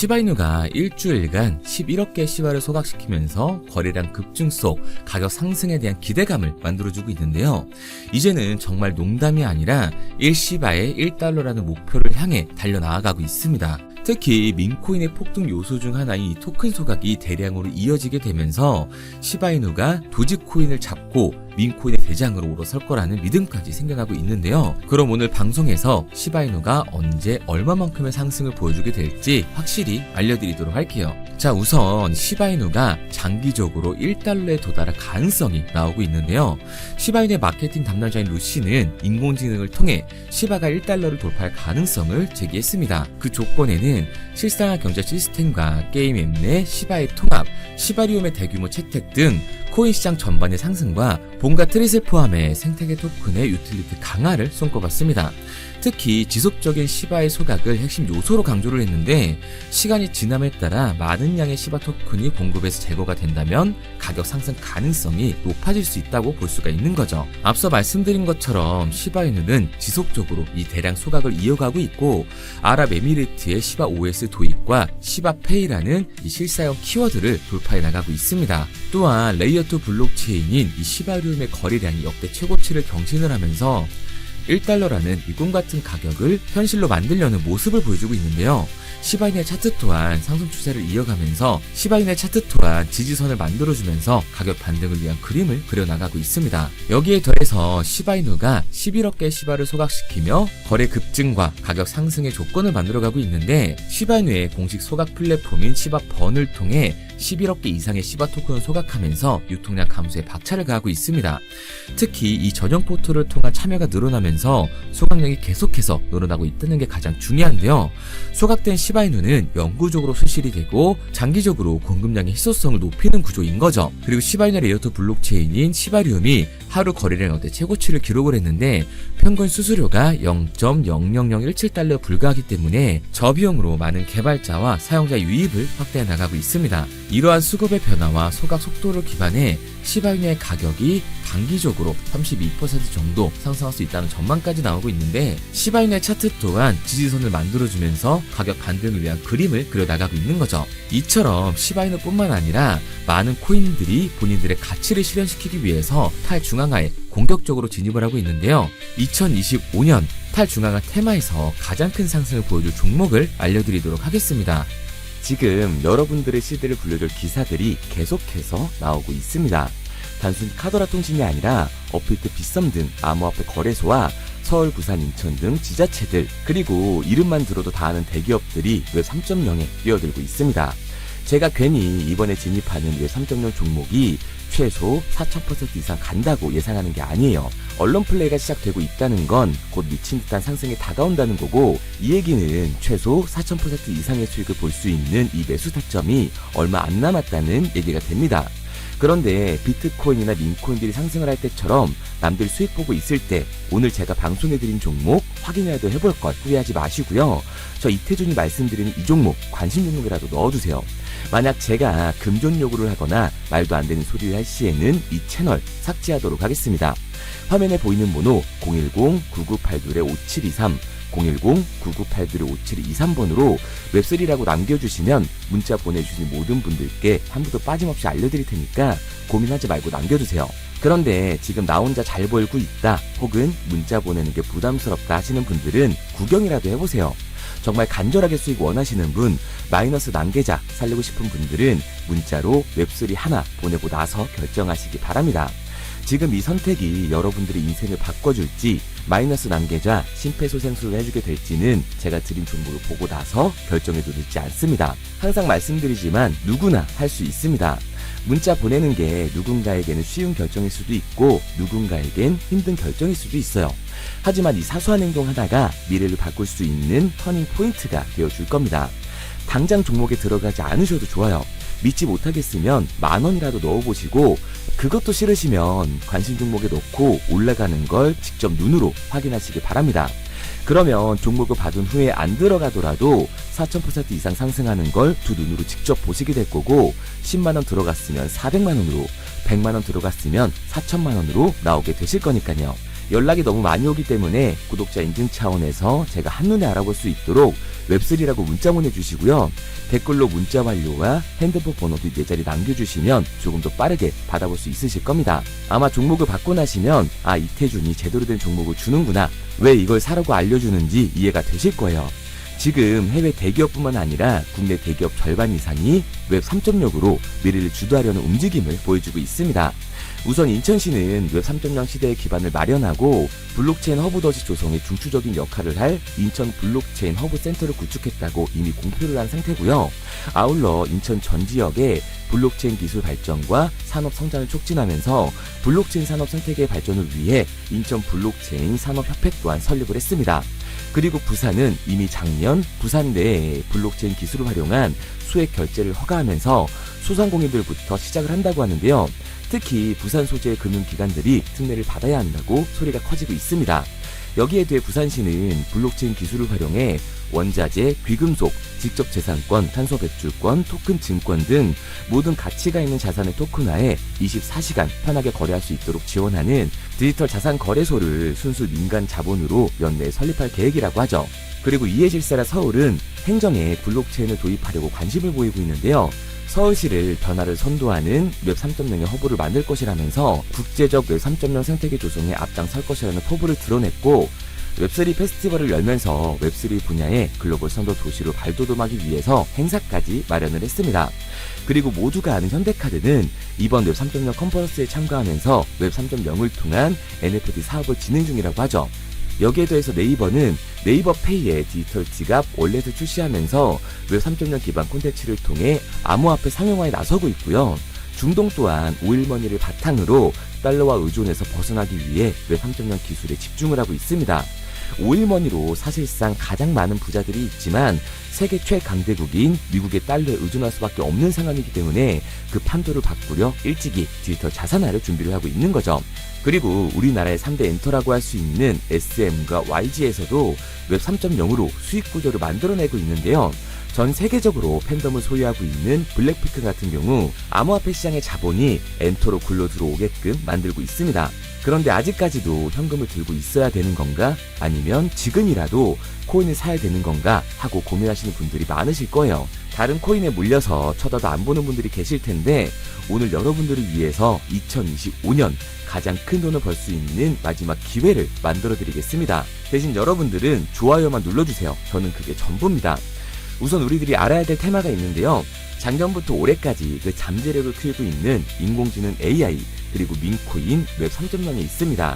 시바이누가 일주일간 11억 개의 시바를 소각시키면서 거래량 급증속, 가격 상승에 대한 기대감을 만들어주고 있는데요. 이제는 정말 농담이 아니라 1시바에 1달러라는 목표를 향해 달려나아가고 있습니다. 특히 민코인의 폭등 요소 중 하나인 토큰 소각이 대량으로 이어지게 되면서 시바이누가 도지코인을 잡고 민코인의 대장으로 올라설 거라는 믿음까지 생겨나고 있는데요. 그럼 오늘 방송에서 시바이누가 언제 얼마만큼의 상승을 보여주게 될지 확실히 알려드리도록 할게요. 자, 우선 시바이누가 장기적으로 1달러에 도달할 가능성이 나오고 있는데요. 시바이누의 마케팅 담당자인 루시는 인공지능을 통해 시바가 1달러를 돌파할 가능성을 제기했습니다. 그 조건에는 실생활 경제 시스템과 게임 앱 내 시바의 통합, 시바리움의 대규모 채택 등 코인 시장 전반의 상승과 본가 트릿을 포함해 생태계 토큰의 유틸리티 강화를 손꼽았습니다. 특히 지속적인 시바의 소각을 핵심 요소로 강조를 했는데, 시간이 지남에 따라 많은 양의 시바 토큰이 공급에서 제거가 된다면 가격 상승 가능성이 높아질 수 있다고 볼 수가 있는 거죠. 앞서 말씀드린 것처럼 시바이누는 지속적으로 이 대량 소각을 이어가고 있고, 아랍에미리트의 시바 OS 도입과 시바페이라는 이 실사용 키워드를 돌파해 나가고 있습니다. 또한 레이어2 블록체인인 이 시바리움의 거래량이 역대 최고치를 경신을 하면서 1달러라는 이 꿈같은 가격을 현실로 만들려는 모습을 보여주고 있는데요. 시바이누의 차트 또한 상승 추세를 이어가면서 시바이누의 차트 또한 지지선을 만들어주면서 가격 반등을 위한 그림을 그려나가고 있습니다. 여기에 더해서 시바이누가 11억 개의 시바를 소각시키며 거래 급증과 가격 상승의 조건을 만들어가고 있는데, 시바이누의 공식 소각 플랫폼인 시바번을 통해 11억 개 이상의 시바 토큰을 소각하면서 유통량 감소에 박차를 가하고 있습니다. 특히 이 전용 포털을 통한 참여가 늘어나면서 소각량이 계속해서 늘어나고 있다는 게 가장 중요한데요. 소각된 시바이누는 영구적으로 수실이 되고 장기적으로 공급량의 희소성을 높이는 구조인 거죠. 그리고 시바이누 레이어2 블록체인인 시바리움이 하루 거래량 역대 최고치를 기록을 했는데, 평균 수수료가 0.00017달러에 불과하기 때문에 저비용으로 많은 개발자와 사용자 유입을 확대해 나가고 있습니다. 이러한 수급의 변화와 소각 속도를 기반해 시바이누의 가격이 단기적으로 32% 정도 상승할 수 있다는 전망까지 나오고 있는데, 시바이누의 차트 또한 지지선을 만들어주면서 가격 반등을 위한 그림을 그려나가고 있는 거죠. 이처럼 시바이누뿐만 아니라 많은 코인들이 본인들의 가치를 실현시키기 위해서 탈중앙화에 공격적으로 진입을 하고 있는데요. 2025년 탈중앙화 테마에서 가장 큰 상승을 보여줄 종목을 알려드리도록 하겠습니다. 지금 여러분들의 시대를 불려줄 기사들이 계속해서 나오고 있습니다. 단순히 카더라 통신이 아니라 업비트 빗썸 등 암호화폐 거래소와 서울, 부산, 인천 등 지자체들, 그리고 이름만 들어도 다 아는 대기업들이 웹 3.0에 뛰어들고 있습니다. 제가 괜히 이번에 진입하는 웹 3.0 종목이 최소 4000% 이상 간다고 예상하는 게 아니에요. 언론 플레이가 시작되고 있다는 건 곧 미친 듯한 상승이 다가온다는 거고, 이 얘기는 최소 4000% 이상의 수익을 볼 수 있는 이 매수 타점이 얼마 안 남았다는 얘기가 됩니다. 그런데 비트코인이나 민코인들이 상승을 할 때처럼 남들 수익 보고 있을 때 오늘 제가 방송해드린 종목 확인이라도 해볼 것 후회하지 마시고요. 저 이태준이 말씀드리는 이 종목 관심 종목이라도 넣어주세요. 만약 제가 금전 요구를 하거나 말도 안 되는 소리를 할 시에는 이 채널 삭제하도록 하겠습니다. 화면에 보이는 번호 010-9982-5723 010-9982-5723번으로 웹3라고 남겨주시면 문자 보내주신 모든 분들께 한 분도 빠짐없이 알려드릴 테니까 고민하지 말고 남겨주세요. 그런데 지금 나 혼자 잘 벌고 있다, 혹은 문자 보내는 게 부담스럽다 하시는 분들은 구경이라도 해보세요. 정말 간절하게 수익 원하시는 분, 마이너스 난계자 살리고 싶은 분들은 문자로 웹3 하나 보내고 나서 결정하시기 바랍니다. 지금 이 선택이 여러분들의 인생을 바꿔줄지, 마이너스 난계자 심폐소생술을 해주게 될지는 제가 드린 정보를 보고 나서 결정해도 늦지 않습니다. 항상 말씀드리지만 누구나 할 수 있습니다. 문자 보내는 게 누군가에게는 쉬운 결정일 수도 있고 누군가에겐 힘든 결정일 수도 있어요. 하지만 이 사소한 행동 하나가 미래를 바꿀 수 있는 터닝 포인트가 되어줄 겁니다. 당장 종목에 들어가지 않으셔도 좋아요. 믿지 못하겠으면 10,000원이라도 넣어보시고, 그것도 싫으시면 관심 종목에 넣고 올라가는 걸 직접 눈으로 확인하시기 바랍니다. 그러면 종목을 받은 후에 안 들어가더라도 4000% 이상 상승하는 걸 두 눈으로 직접 보시게 될 거고, 10만원 들어갔으면 400만원으로, 100만원 들어갔으면 4천만원으로 나오게 되실 거니까요. 연락이 너무 많이 오기 때문에 구독자 인증 차원에서 제가 한눈에 알아볼 수 있도록 웹3라고 문자 보내주시고요. 댓글로 문자 완료와 핸드폰 번호 뒷 4자리 남겨주시면 조금 더 빠르게 받아볼 수 있으실 겁니다. 아마 종목을 받고 나시면 이태준이 제대로 된 종목을 주는구나, 왜 이걸 사라고 알려주는지 이해가 되실 거예요. 지금 해외 대기업뿐만 아니라 국내 대기업 절반 이상이 웹 3.0으로 미래를 주도하려는 움직임을 보여주고 있습니다. 우선 인천시는 웹 3.0 시대의 기반을 마련하고 블록체인 허브 덫이 조성에 중추적인 역할을 할 인천 블록체인 허브 센터를 구축했다고 이미 공표를 한 상태고요. 아울러 인천 전 지역에 블록체인 기술 발전과 산업 성장을 촉진하면서 블록체인 산업 생태계 발전을 위해 인천 블록체인 산업협회 또한 설립을 했습니다. 그리고 부산은 이미 작년 부산 내에 블록체인 기술을 활용한 수액 결제를 허가하면서 소상공인들부터 시작을 한다고 하는데요. 특히 부산 소재의 금융기관들이 특례를 받아야 한다고 소리가 커지고 있습니다. 여기에 대해 부산시는 블록체인 기술을 활용해 원자재, 귀금속, 직접재산권, 탄소배출권, 토큰 증권 등 모든 가치가 있는 자산의 토큰화에 24시간 편하게 거래할 수 있도록 지원하는 디지털 자산 거래소를 순수 민간 자본으로 연내에 설립할 계획이라고 하죠. 그리고 이에 질세라 서울은 행정에 블록체인을 도입하려고 관심을 보이고 있는데요. 서울시를 변화를 선도하는 웹 3.0의 허브를 만들 것이라면서 국제적 웹 3.0 생태계 조성에 앞장설 것이라는 포부를 드러냈고, 웹3 페스티벌을 열면서 웹3 분야의 글로벌 선도 도시로 발돋움하기 위해서 행사까지 마련을 했습니다. 그리고 모두가 아는 현대카드는 이번 웹 3.0 컨퍼런스에 참가하면서 웹 3.0을 통한 NFT 사업을 진행 중이라고 하죠. 여기에 더해서 네이버는 네이버 페이의 디지털 지갑 월렛을 출시하면서 웹 3.0 기반 콘텐츠를 통해 암호화폐 상용화에 나서고 있고요. 중동 또한 오일머니를 바탕으로 달러와 의존에서 벗어나기 위해 웹 3.0 기술에 집중을 하고 있습니다. 오일머니로 사실상 가장 많은 부자들이 있지만 세계 최강대국인 미국의 달러에 의존할 수밖에 없는 상황이기 때문에 그 판도를 바꾸려 일찍이 디지털 자산화를 준비를 하고 있는 거죠. 그리고 우리나라의 3대 엔터라고 할 수 있는 SM과 YG에서도 웹 3.0으로 수익 구조를 만들어내고 있는데요. 전 세계적으로 팬덤을 소유하고 있는 블랙핑크 같은 경우 암호화폐 시장의 자본이 엔터로 굴러 들어오게끔 만들고 있습니다. 그런데 아직까지도 현금을 들고 있어야 되는 건가? 아니면 지금이라도 코인을 사야 되는 건가? 하고 고민하시는 분들이 많으실 거예요. 다른 코인에 물려서 쳐다도 안 보는 분들이 계실 텐데 오늘 여러분들을 위해서 2025년 가장 큰 돈을 벌 수 있는 마지막 기회를 만들어 드리겠습니다. 대신 여러분들은 좋아요만 눌러주세요. 저는 그게 전부입니다. 우선 우리들이 알아야 될 테마가 있는데요. 작년부터 올해까지 그 잠재력을 키우고 있는 인공지능 AI 그리고 민코인 웹 3.0이 있습니다.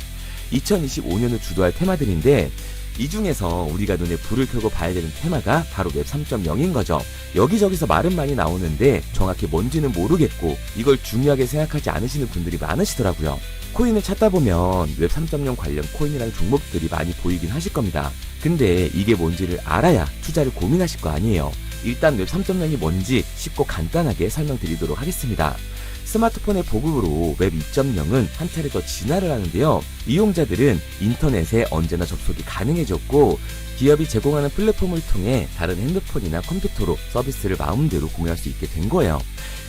2025년을 주도할 테마들인데 이 중에서 우리가 눈에 불을 켜고 봐야 되는 테마가 바로 웹 3.0인 거죠. 여기저기서 말은 많이 나오는데 정확히 뭔지는 모르겠고 이걸 중요하게 생각하지 않으시는 분들이 많으시더라고요. 코인을 찾다 보면 웹 3.0 관련 코인이라는 종목들이 많이 보이긴 하실 겁니다. 근데 이게 뭔지를 알아야 투자를 고민하실 거 아니에요. 일단 웹 3.0이 뭔지 쉽고 간단하게 설명드리도록 하겠습니다. 스마트폰의 보급으로 웹 2.0은 한 차례 더 진화를 하는데요. 이용자들은 인터넷에 언제나 접속이 가능해졌고 기업이 제공하는 플랫폼을 통해 다른 핸드폰이나 컴퓨터로 서비스를 마음대로 공유할 수 있게 된 거예요.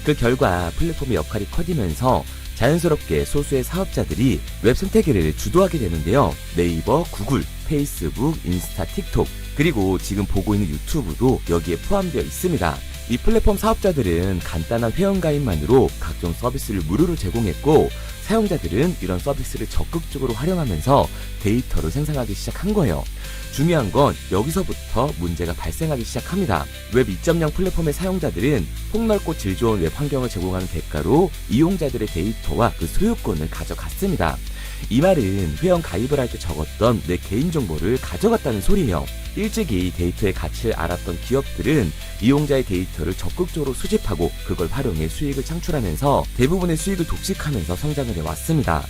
그 결과 플랫폼의 역할이 커지면서 자연스럽게 소수의 사업자들이 웹 생태계를 주도하게 되는데요. 네이버, 구글, 페이스북, 인스타, 틱톡, 그리고 지금 보고 있는 유튜브도 여기에 포함되어 있습니다. 이 플랫폼 사업자들은 간단한 회원가입만으로 각종 서비스를 무료로 제공했고 사용자들은 이런 서비스를 적극적으로 활용하면서 데이터를 생성하기 시작한 거예요. 중요한 건 여기서부터 문제가 발생하기 시작합니다. 웹 2.0 플랫폼의 사용자들은 폭넓고 질 좋은 웹 환경을 제공하는 대가로 이용자들의 데이터와 그 소유권을 가져갔습니다. 이 말은 회원 가입을 할 때 적었던 내 개인정보를 가져갔다는 소리예요. 일찍이 데이터의 가치를 알았던 기업들은 이용자의 데이터를 적극적으로 수집하고 그걸 활용해 수익을 창출하면서 대부분의 수익을 독식하면서 성장을 해왔습니다.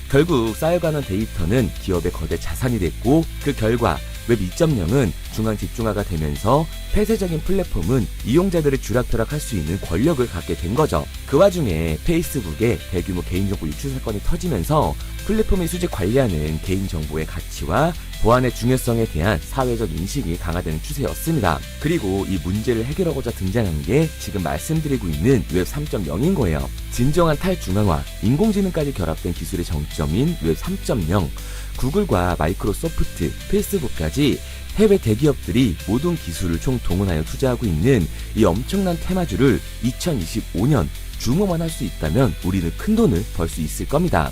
결국 쌓여가는 데이터는 기업의 거대 자산이 됐고 그 결과 웹 2.0은 중앙 집중화가 되면서 폐쇄적인 플랫폼은 이용자들의 쥐락펴락할 수 있는 권력을 갖게 된 거죠. 그 와중에 페이스북의 대규모 개인정보 유출 사건이 터지면서 플랫폼의 수집 관리하는 개인정보의 가치와 보안의 중요성에 대한 사회적 인식이 강화되는 추세였습니다. 그리고 이 문제를 해결하고자 등장한 게 지금 말씀드리고 있는 웹 3.0인 거예요. 진정한 탈중앙화, 인공지능까지 결합된 기술의 정점인 웹 3.0, 구글과 마이크로소프트, 페이스북까지 해외 대기업들이 모든 기술을 총동원하여 투자하고 있는 이 엄청난 테마주를 2025년 주모만 할 수 있다면 우리는 큰 돈을 벌 수 있을 겁니다.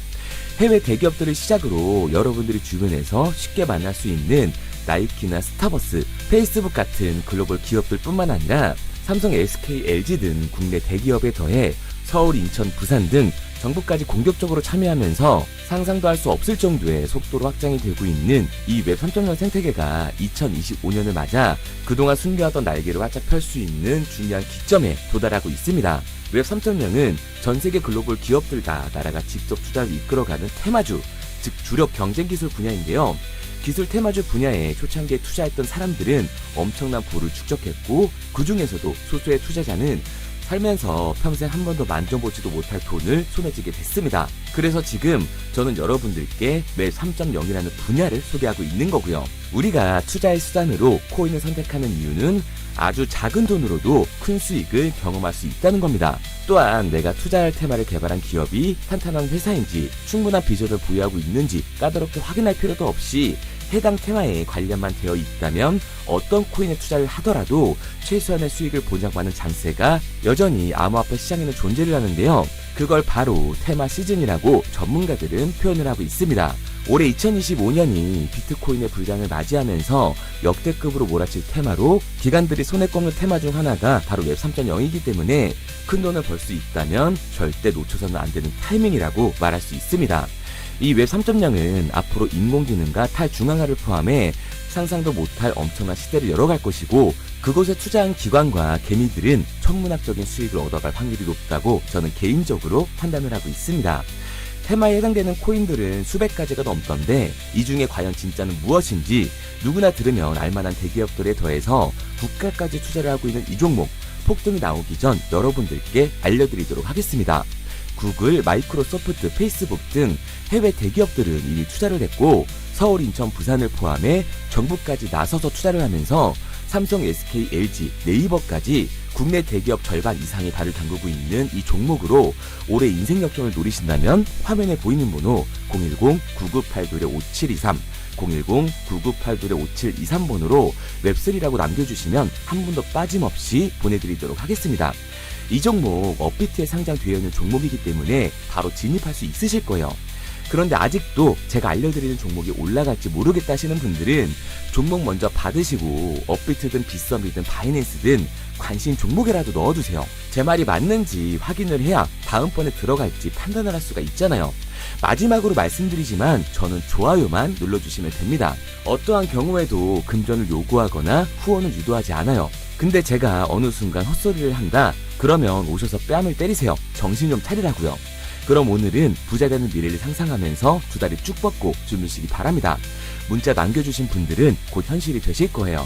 해외 대기업들을 시작으로 여러분들이 주변에서 쉽게 만날 수 있는 나이키나 스타버스, 페이스북 같은 글로벌 기업들 뿐만 아니라 삼성, SK, LG 등 국내 대기업에 더해 서울, 인천, 부산 등 정부까지 공격적으로 참여하면서 상상도 할 수 없을 정도의 속도로 확장이 되고 있는 이 웹 3.0 생태계가 2025년을 맞아 그동안 숨겨왔던 날개를 활짝 펼 수 있는 중요한 기점에 도달하고 있습니다. 웹 3.0은 전 세계 글로벌 기업들과 나라가 직접 투자를 이끌어가는 테마주, 즉 주력 경쟁 기술 분야인데요. 기술 테마주 분야에 초창기에 투자했던 사람들은 엄청난 부를 축적했고 그 중에서도 소수의 투자자는 살면서 평생 한 번도 만져보지도 못할 돈을 손에 쥐게 됐습니다. 그래서 지금 저는 여러분들께 웹 3.0이라는 분야를 소개하고 있는 거고요. 우리가 투자의 수단으로 코인을 선택하는 이유는 아주 작은 돈으로도 큰 수익을 경험할 수 있다는 겁니다. 또한 내가 투자할 테마를 개발한 기업이 탄탄한 회사인지 충분한 비전을 보유하고 있는지 까다롭게 확인할 필요도 없이 해당 테마에 관련만 되어 있다면 어떤 코인에 투자를 하더라도 최소한의 수익을 보장받는 장세가 여전히 암호화폐 시장에는 존재를 하는데요. 그걸 바로 테마 시즌이라고 전문가들은 표현을 하고 있습니다. 올해 2025년이 비트코인의 불장을 맞이하면서 역대급으로 몰아칠 테마로 기관들이 손에 꼽는 테마 중 하나가 바로 웹 3.0이기 때문에 큰 돈을 벌 수 있다면 절대 놓쳐서는 안 되는 타이밍이라고 말할 수 있습니다. 이 웹 3.0은 앞으로 인공지능과 탈중앙화를 포함해 상상도 못할 엄청난 시대를 열어갈 것이고 그곳에 투자한 기관과 개미들은 천문학적인 수익을 얻어갈 확률이 높다고 저는 개인적으로 판단을 하고 있습니다. 테마에 해당되는 코인들은 수백 가지가 넘던데 이 중에 과연 진짜는 무엇인지 누구나 들으면 알만한 대기업들에 더해서 국가까지 투자를 하고 있는 이 종목 폭등이 나오기 전 여러분들께 알려드리도록 하겠습니다. 구글, 마이크로소프트, 페이스북 등 해외 대기업들은 이미 투자를 했고 서울, 인천, 부산을 포함해 정부까지 나서서 투자를 하면서 삼성, SK, LG, 네이버까지 국내 대기업 절반 이상이 발을 담그고 있는 이 종목으로 올해 인생 역전을 노리신다면 화면에 보이는 번호 010-9981-5723 010-9981-5723번으로 웹3라고 남겨주시면 한 분도 빠짐없이 보내드리도록 하겠습니다. 이 종목 업비트에 상장되어 있는 종목이기 때문에 바로 진입할 수 있으실 거예요. 그런데 아직도 제가 알려드리는 종목이 올라갈지 모르겠다 하시는 분들은 종목 먼저 받으시고 업비트든 빗썸이든 바이낸스든 관심 종목이라도 넣어두세요. 제 말이 맞는지 확인을 해야 다음번에 들어갈지 판단을 할 수가 있잖아요. 마지막으로 말씀드리지만 저는 좋아요만 눌러주시면 됩니다. 어떠한 경우에도 금전을 요구하거나 후원을 유도하지 않아요. 근데 제가 어느 순간 헛소리를 한다? 그러면 오셔서 뺨을 때리세요. 정신 좀 차리라고요. 그럼 오늘은 부자 되는 미래를 상상하면서 두 다리 쭉 뻗고 주무시기 바랍니다. 문자 남겨주신 분들은 곧 현실이 되실 거예요.